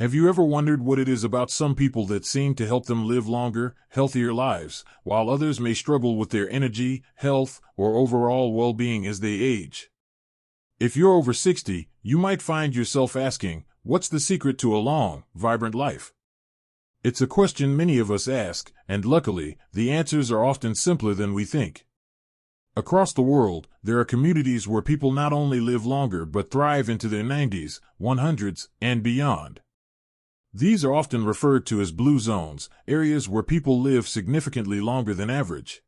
Have you ever wondered what it is about some people that seem to help them live longer, healthier lives, while others may struggle with their energy, health, or overall well-being as they age? If you're over 60, you might find yourself asking, what's the secret to a long, vibrant life? It's a question many of us ask, and luckily, the answers are often simpler than we think. Across the world, there are communities where people not only live longer but thrive into their 90s, 100s, and beyond. These are often referred to as blue zones, areas where people live significantly longer than average.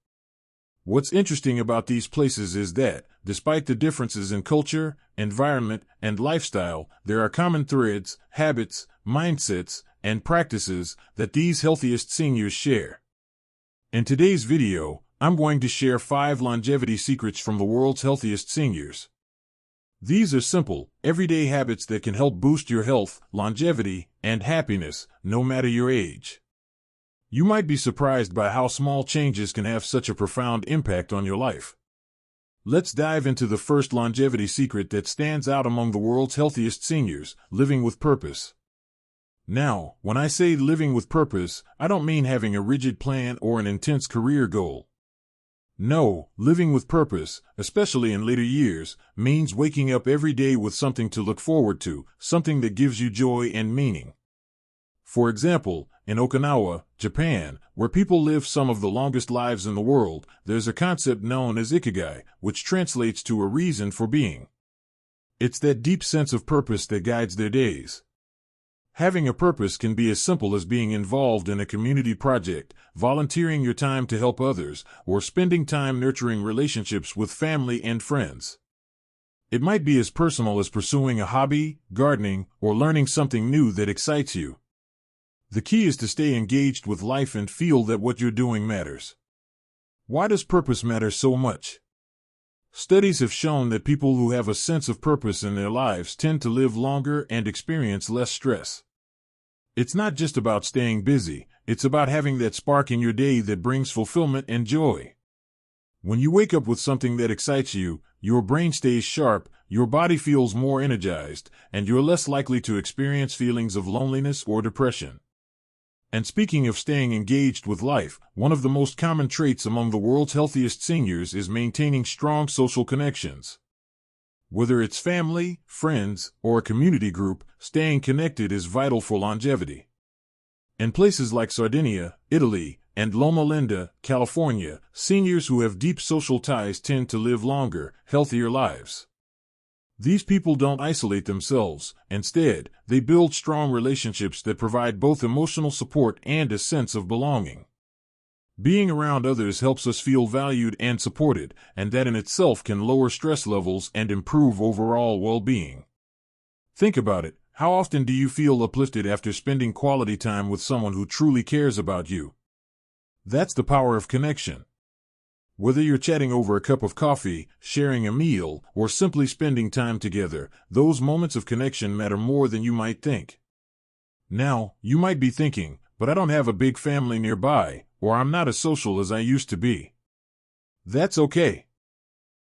What's interesting about these places is that, despite the differences in culture, environment, and lifestyle, there are common threads, habits, mindsets, and practices that these healthiest seniors share. In today's video, I'm going to share 5 longevity secrets from the world's healthiest seniors. These are simple, everyday habits that can help boost your health, longevity, and happiness, no matter your age. You might be surprised by how small changes can have such a profound impact on your life. Let's dive into the first longevity secret that stands out among the world's healthiest seniors: living with purpose. Now, when I say living with purpose, I don't mean having a rigid plan or an intense career goal. No, living with purpose, especially in later years, means waking up every day with something to look forward to, something that gives you joy and meaning. For example, in Okinawa, Japan, where people live some of the longest lives in the world, there's a concept known as ikigai, which translates to a reason for being. It's that deep sense of purpose that guides their days. Having a purpose can be as simple as being involved in a community project, volunteering your time to help others, or spending time nurturing relationships with family and friends. It might be as personal as pursuing a hobby, gardening, or learning something new that excites you. The key is to stay engaged with life and feel that what you're doing matters. Why does purpose matter so much? Studies have shown that people who have a sense of purpose in their lives tend to live longer and experience less stress. It's not just about staying busy, it's about having that spark in your day that brings fulfillment and joy. When you wake up with something that excites you, your brain stays sharp, your body feels more energized, and you're less likely to experience feelings of loneliness or depression. And speaking of staying engaged with life, one of the most common traits among the world's healthiest seniors is maintaining strong social connections. Whether it's family, friends, or a community group, staying connected is vital for longevity. In places like Sardinia, Italy, and Loma Linda, California, seniors who have deep social ties tend to live longer, healthier lives. These people don't isolate themselves. Instead, they build strong relationships that provide both emotional support and a sense of belonging. Being around others helps us feel valued and supported, and that in itself can lower stress levels and improve overall well-being. Think about it. How often do you feel uplifted after spending quality time with someone who truly cares about you? That's the power of connection. Whether you're chatting over a cup of coffee, sharing a meal, or simply spending time together, those moments of connection matter more than you might think. Now, you might be thinking, but I don't have a big family nearby, or I'm not as social as I used to be. That's okay.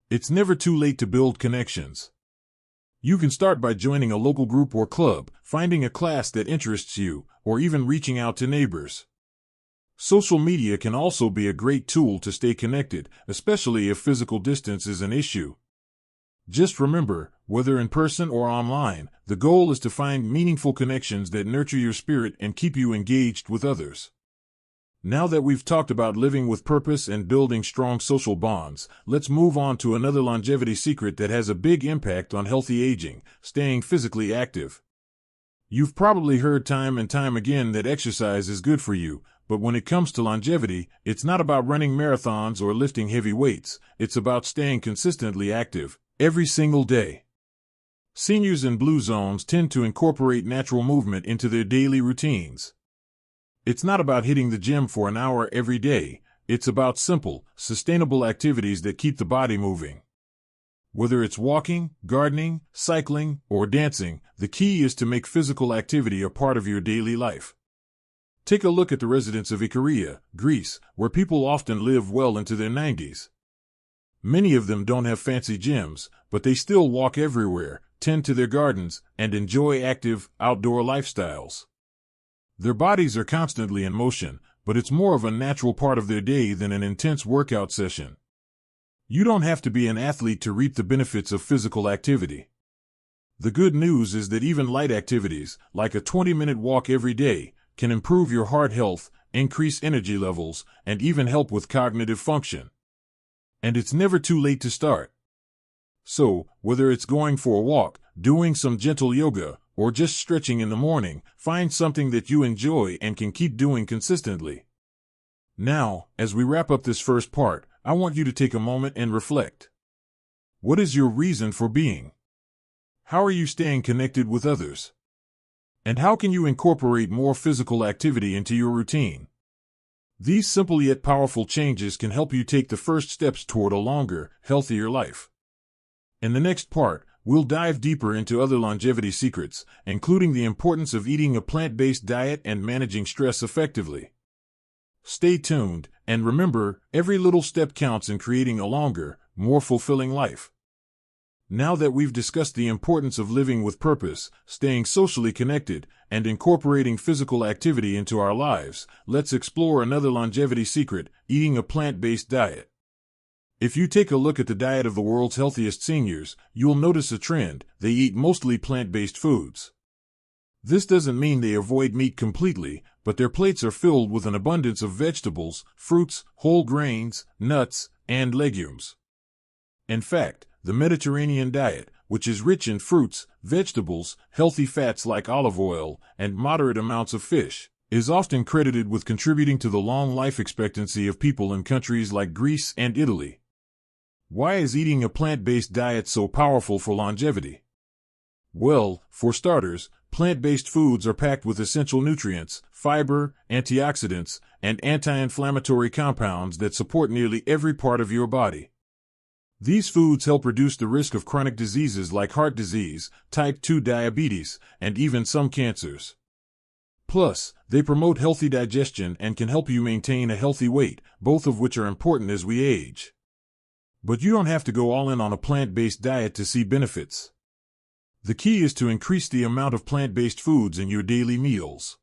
It's never too late to build connections. You can start by joining a local group or club, finding a class that interests you, or even reaching out to neighbors. Social media can also be a great tool to stay connected, especially if physical distance is an issue. Just remember, whether in person or online, the goal is to find meaningful connections that nurture your spirit and keep you engaged with others. Now that we've talked about living with purpose and building strong social bonds, let's move on to another longevity secret that has a big impact on healthy aging: staying physically active. You've probably heard time and time again that exercise is good for you, but when it comes to longevity, it's not about running marathons or lifting heavy weights. It's about staying consistently active, every single day. Seniors in blue zones tend to incorporate natural movement into their daily routines. It's not about hitting the gym for an hour every day. It's about simple, sustainable activities that keep the body moving. Whether it's walking, gardening, cycling, or dancing, the key is to make physical activity a part of your daily life. Take a look at the residents of Ikaria, Greece, where people often live well into their 90s. Many of them don't have fancy gyms, but they still walk everywhere, tend to their gardens, and enjoy active, outdoor lifestyles. Their bodies are constantly in motion, but it's more of a natural part of their day than an intense workout session. You don't have to be an athlete to reap the benefits of physical activity. The good news is that even light activities, like a 20-minute walk every day, can improve your heart health, increase energy levels, and even help with cognitive function. And it's never too late to start. So, whether it's going for a walk, doing some gentle yoga, or just stretching in the morning, find something that you enjoy and can keep doing consistently. Now, as we wrap up this first part, I want you to take a moment and reflect. What is your reason for being? How are you staying connected with others? And how can you incorporate more physical activity into your routine? These simple yet powerful changes can help you take the first steps toward a longer, healthier life. In the next part, we'll dive deeper into other longevity secrets, including the importance of eating a plant-based diet and managing stress effectively. Stay tuned, and remember, every little step counts in creating a longer, more fulfilling life. Now that we've discussed the importance of living with purpose, staying socially connected, and incorporating physical activity into our lives, let's explore another longevity secret: eating a plant-based diet. If you take a look at the diet of the world's healthiest seniors, you'll notice a trend: they eat mostly plant-based foods. This doesn't mean they avoid meat completely, but their plates are filled with an abundance of vegetables, fruits, whole grains, nuts, and legumes. In fact, the Mediterranean diet, which is rich in fruits, vegetables, healthy fats like olive oil, and moderate amounts of fish, is often credited with contributing to the long life expectancy of people in countries like Greece and Italy. Why is eating a plant-based diet so powerful for longevity? Well, for starters, plant-based foods are packed with essential nutrients, fiber, antioxidants, and anti-inflammatory compounds that support nearly every part of your body. These foods help reduce the risk of chronic diseases like heart disease, type 2 diabetes, and even some cancers. Plus, they promote healthy digestion and can help you maintain a healthy weight, both of which are important as we age. But you don't have to go all in on a plant-based diet to see benefits. The key is to increase the amount of plant-based foods in your daily meals.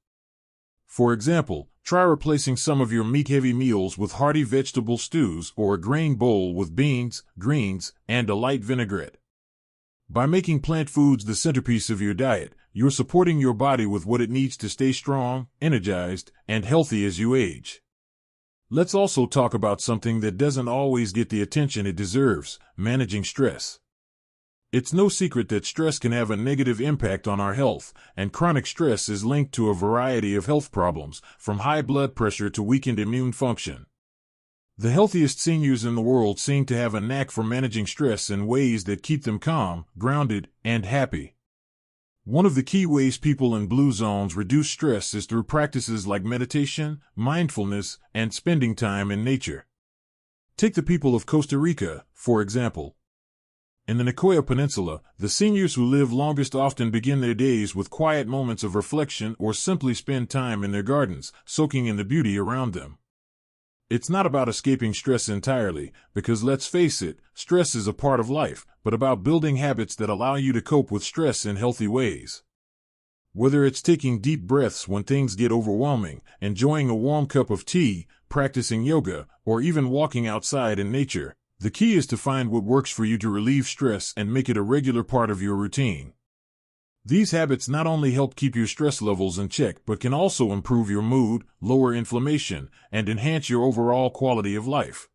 For example, try replacing some of your meat-heavy meals with hearty vegetable stews or a grain bowl with beans, greens, and a light vinaigrette. By making plant foods the centerpiece of your diet, you're supporting your body with what it needs to stay strong, energized, and healthy as you age. Let's also talk about something that doesn't always get the attention it deserves: managing stress. It's no secret that stress can have a negative impact on our health, and chronic stress is linked to a variety of health problems, from high blood pressure to weakened immune function. The healthiest seniors in the world seem to have a knack for managing stress in ways that keep them calm, grounded, and happy. One of the key ways people in blue zones reduce stress is through practices like meditation, mindfulness, and spending time in nature. Take the people of Costa Rica, for example. In the Nicoya Peninsula, the seniors who live longest often begin their days with quiet moments of reflection or simply spend time in their gardens, soaking in the beauty around them. It's not about escaping stress entirely, because let's face it, stress is a part of life, but about building habits that allow you to cope with stress in healthy ways. Whether it's taking deep breaths when things get overwhelming, enjoying a warm cup of tea, practicing yoga, or even walking outside in nature, the key is to find what works for you to relieve stress and make it a regular part of your routine. These habits not only help keep your stress levels in check but can also improve your mood, lower inflammation, and enhance your overall quality of life.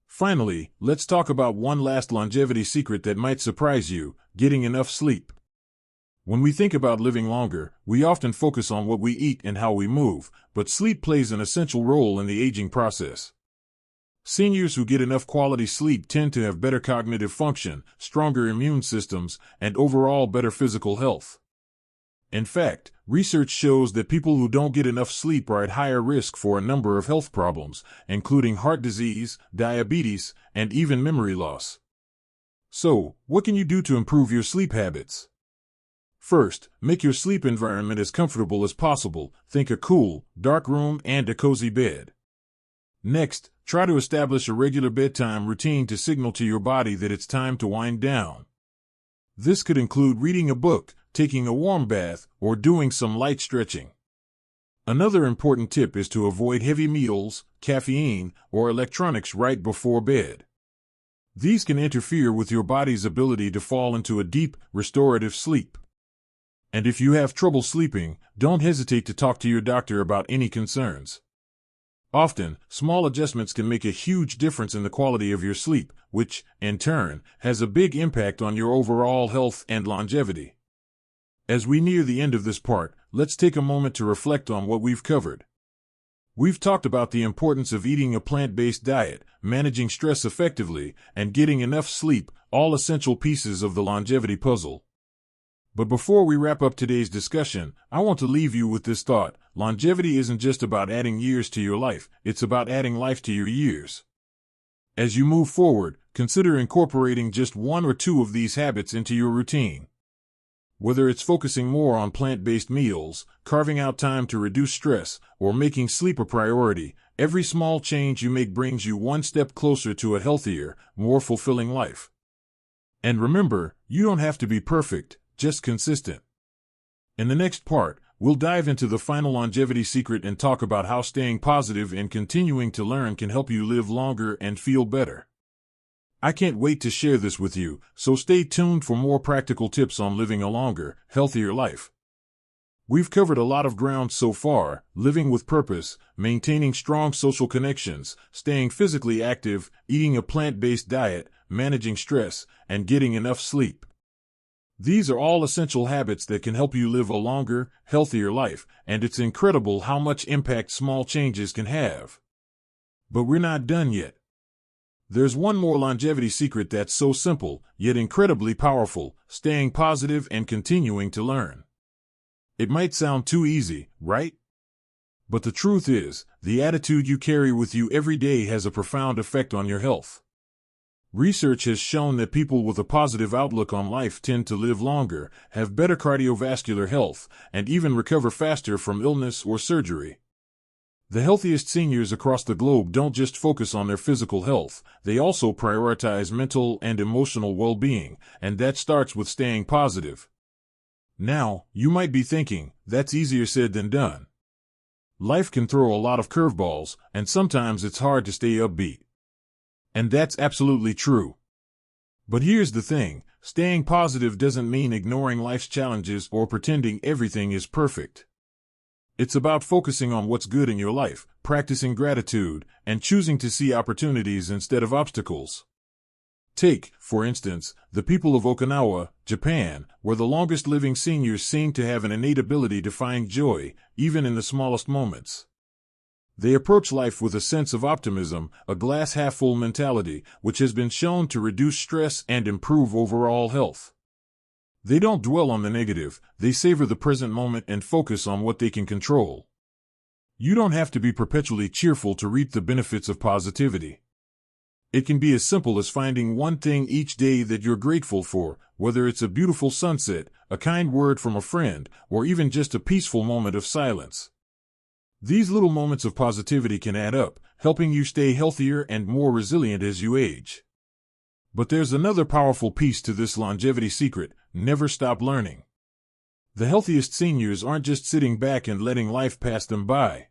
Finally, let's talk about one last longevity secret that might surprise you: getting enough sleep. When we think about living longer, we often focus on what we eat and how we move, but sleep plays an essential role in the aging process. Seniors who get enough quality sleep tend to have better cognitive function, stronger immune systems, and overall better physical health. In fact, research shows that people who don't get enough sleep are at higher risk for a number of health problems, including heart disease, diabetes, and even memory loss. So, what can you do to improve your sleep habits? First, make your sleep environment as comfortable as possible. Think a cool, dark room and a cozy bed. Next, try to establish a regular bedtime routine to signal to your body that it's time to wind down. This could include reading a book, taking a warm bath, or doing some light stretching. Another important tip is to avoid heavy meals, caffeine, or electronics right before bed. These can interfere with your body's ability to fall into a deep, restorative sleep. And if you have trouble sleeping, don't hesitate to talk to your doctor about any concerns. Often, small adjustments can make a huge difference in the quality of your sleep, which, in turn, has a big impact on your overall health and longevity. As we near the end of this part, let's take a moment to reflect on what we've covered. We've talked about the importance of eating a plant-based diet, managing stress effectively, and getting enough sleep, all essential pieces of the longevity puzzle. But before we wrap up today's discussion, I want to leave you with this thought. Longevity isn't just about adding years to your life, it's about adding life to your years. As you move forward, consider incorporating just one or two of these habits into your routine. Whether it's focusing more on plant-based meals, carving out time to reduce stress, or making sleep a priority, every small change you make brings you one step closer to a healthier, more fulfilling life. And remember, you don't have to be perfect, just consistent. In the next part, we'll dive into the final longevity secret and talk about how staying positive and continuing to learn can help you live longer and feel better. I can't wait to share this with you, so stay tuned for more practical tips on living a longer, healthier life. We've covered a lot of ground so far: living with purpose, maintaining strong social connections, staying physically active, eating a plant-based diet, managing stress, and getting enough sleep. These are all essential habits that can help you live a longer, healthier life, and it's incredible how much impact small changes can have. But we're not done yet. There's one more longevity secret that's so simple, yet incredibly powerful: staying positive and continuing to learn. It might sound too easy, right? But the truth is, the attitude you carry with you every day has a profound effect on your health. Research has shown that people with a positive outlook on life tend to live longer, have better cardiovascular health, and even recover faster from illness or surgery. The healthiest seniors across the globe don't just focus on their physical health, they also prioritize mental and emotional well-being, and that starts with staying positive. Now, you might be thinking, that's easier said than done. Life can throw a lot of curveballs, and sometimes it's hard to stay upbeat. And that's absolutely true. But here's the thing: staying positive doesn't mean ignoring life's challenges or pretending everything is perfect. It's about focusing on what's good in your life, practicing gratitude, and choosing to see opportunities instead of obstacles. Take, for instance, the people of Okinawa, Japan, where the longest-living seniors seem to have an innate ability to find joy, even in the smallest moments. They approach life with a sense of optimism, a glass-half-full mentality, which has been shown to reduce stress and improve overall health. They don't dwell on the negative, they savor the present moment and focus on what they can control. You don't have to be perpetually cheerful to reap the benefits of positivity. It can be as simple as finding one thing each day that you're grateful for, whether it's a beautiful sunset, a kind word from a friend, or even just a peaceful moment of silence. These little moments of positivity can add up, helping you stay healthier and more resilient as you age. But there's another powerful piece to this longevity secret: never stop learning. The healthiest seniors aren't just sitting back and letting life pass them by.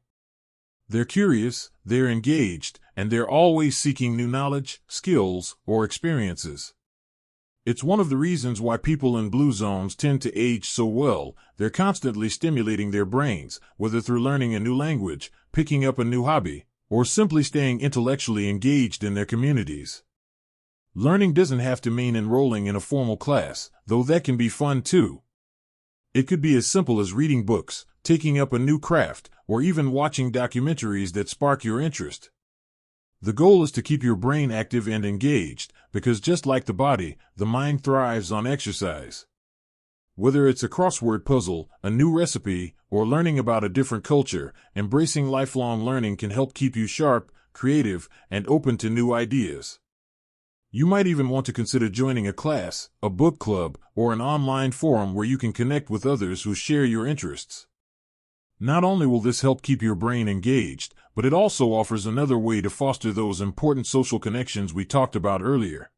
They're curious, they're engaged, and they're always seeking new knowledge, skills, or experiences. It's one of the reasons why people in blue zones tend to age so well. They're constantly stimulating their brains, whether through learning a new language, picking up a new hobby, or simply staying intellectually engaged in their communities. Learning doesn't have to mean enrolling in a formal class, though that can be fun too. It could be as simple as reading books, taking up a new craft, or even watching documentaries that spark your interest. The goal is to keep your brain active and engaged, because just like the body, the mind thrives on exercise. Whether it's a crossword puzzle, a new recipe, or learning about a different culture, embracing lifelong learning can help keep you sharp, creative, and open to new ideas. You might even want to consider joining a class, a book club, or an online forum where you can connect with others who share your interests. Not only will this help keep your brain engaged, but it also offers another way to foster those important social connections we talked about earlier.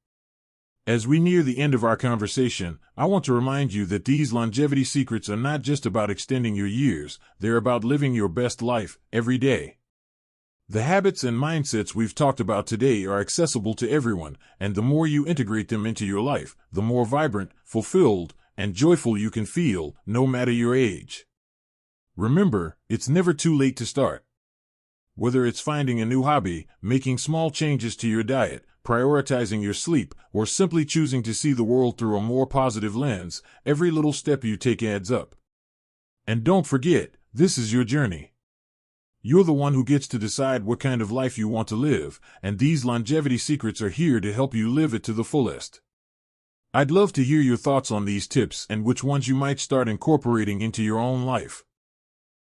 As we near the end of our conversation, I want to remind you that these longevity secrets are not just about extending your years, they're about living your best life every day. The habits and mindsets we've talked about today are accessible to everyone, and the more you integrate them into your life, the more vibrant, fulfilled, and joyful you can feel, no matter your age. Remember, it's never too late to start. Whether it's finding a new hobby, making small changes to your diet, prioritizing your sleep, or simply choosing to see the world through a more positive lens, every little step you take adds up. And don't forget, this is your journey. You're the one who gets to decide what kind of life you want to live, and these longevity secrets are here to help you live it to the fullest. I'd love to hear your thoughts on these tips and which ones you might start incorporating into your own life.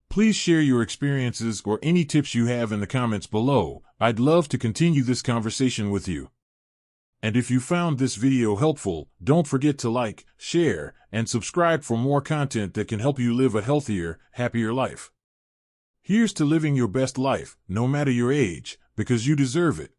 Please share your experiences or any tips you have in the comments below. I'd love to continue this conversation with you. And if you found this video helpful, don't forget to like, share, and subscribe for more content that can help you live a healthier, happier life. Here's to living your best life, no matter your age, because you deserve it.